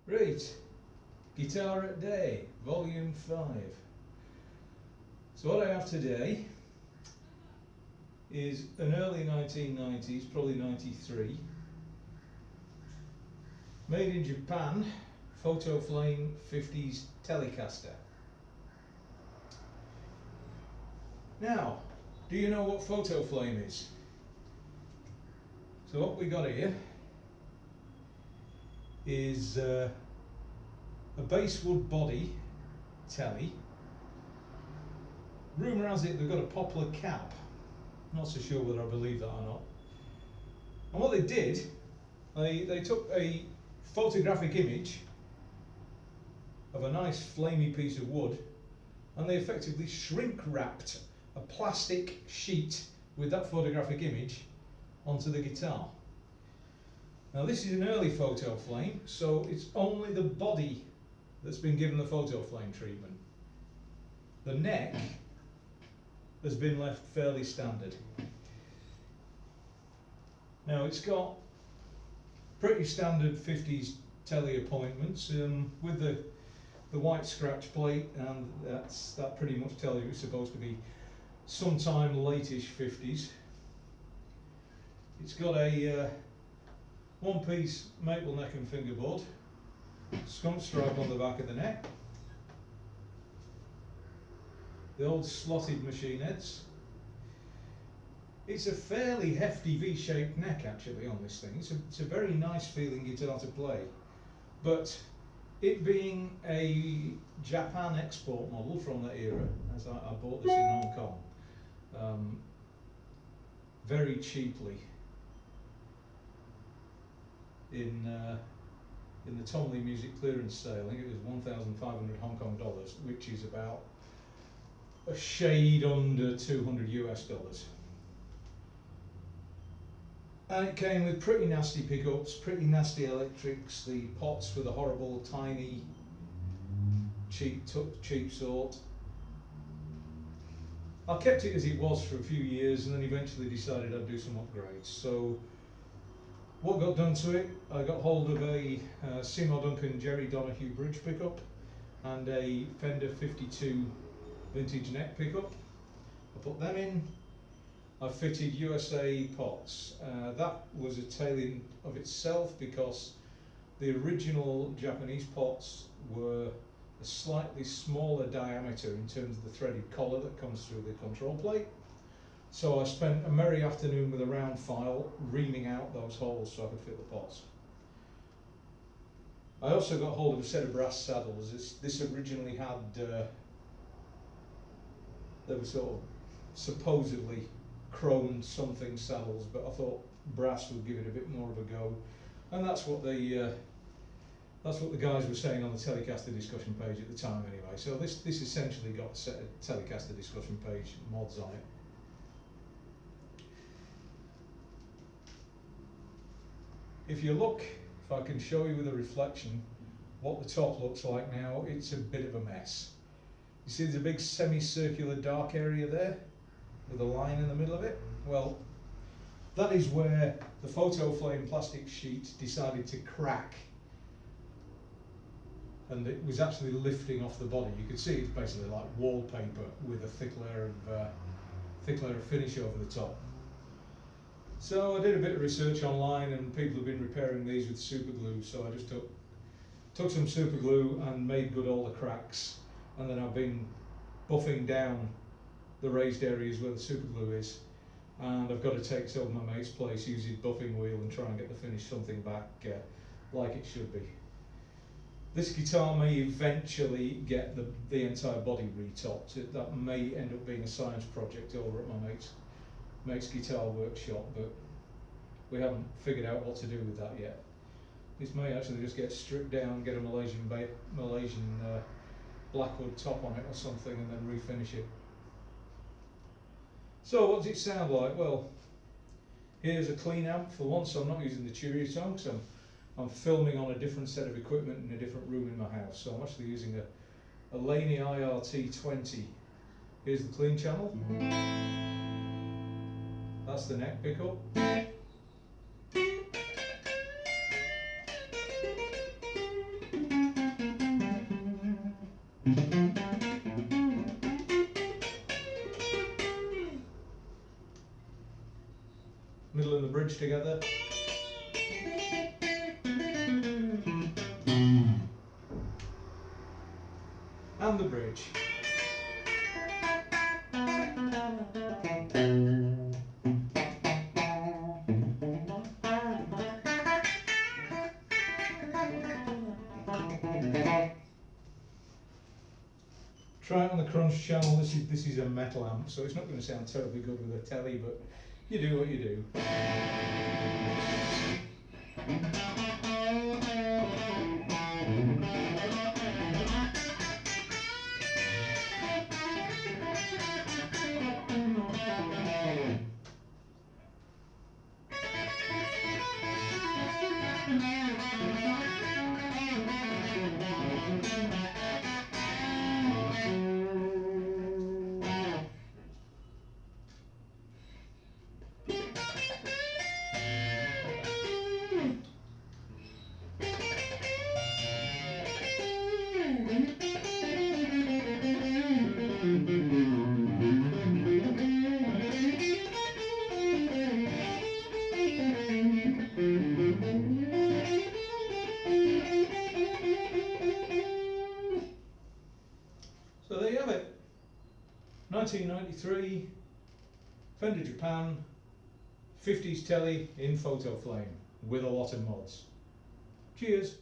Right, Guitar at Day, Volume 5. So what I have today is an early 1990s, probably 93, made in Japan, photo flame 50's Telecaster. Now, do you know what photo flame is? So what we got here is a basswood body telly. Rumour has it they've got a poplar cap. I'm not so sure whether I believe that or not. And what they did, they took a photographic image of a nice flamey piece of wood and they effectively shrink wrapped a plastic sheet with that photographic image onto the guitar. Now this is an early photo flame, so it's only the body that's been given the photo flame treatment. The neck has been left fairly standard. Now it's got pretty standard 50's telly appointments with the white scratch plate, and that pretty much tells you it's supposed to be sometime late-ish 50's. It's got a one-piece maple neck and fingerboard, skunk stripe on the back of the neck, the old slotted machine heads. It's a fairly hefty V-shaped neck actually on this thing. It's a very nice feeling guitar to play, but it being a Japan export model from that era, as I bought this in Hong Kong very cheaply in the Tom Lee Music clearance sale. I think it was 1,500 Hong Kong dollars, which is about a shade under $200 US. And it came with pretty nasty pickups, pretty nasty electrics, the pots were the horrible tiny cheap sort. I kept it as it was for a few years and then eventually decided I'd do some upgrades. So what got done to it, I got hold of a Seymour Duncan Jerry Donahue bridge pickup and a Fender 52 vintage neck pickup. I put them in. I fitted USA pots. That was a tale in of itself because the original Japanese pots were a slightly smaller diameter in terms of the threaded collar that comes through the control plate. So I spent a merry afternoon with a round file reaming out those holes so I could fit the pots. I also got hold of a set of brass saddles. This originally had, they were sort of supposedly chromed something saddles, but I thought brass would give it a bit more of a go, and that's what the guys were saying on the Telecaster discussion page at the time anyway. So this essentially got a set of Telecaster discussion page mods on it. If you look, if I can show you with a reflection what the top looks like now, it's a bit of a mess. You see there's a big semicircular dark area there with a line in the middle of it? Well, that is where the photo flame plastic sheet decided to crack and it was actually lifting off the body. You could see it's basically like wallpaper with a thick layer of finish over the top. So I did a bit of research online and people have been repairing these with super glue, so I just took some super glue and made good all the cracks, and then I've been buffing down the raised areas where the super glue is, and I've got to take this over my mate's place, use his buffing wheel and try and get the finished something back like it should be. This guitar may eventually get the entire body retopped. That may end up being a science project over at my mate's guitar workshop, but we haven't figured out what to do with that yet. This may actually just get stripped down, get a Malaysian blackwood top on it or something, and then refinish it. So what does it sound like? Well, here's a clean amp for once. I'm not using the Cheerio tone because I'm filming on a different set of equipment in a different room in my house. So I'm actually using a Laney IRT20. Here's the clean channel. That's the neck pickup. Middle and the bridge together. And the bridge. Try it on the Crunch channel. This is a metal amp, so it's not going to sound terribly good with a telly, but you do what you do. So there you have it. 1993 Fender Japan 50's telly in photo flame with a lot of mods. Cheers.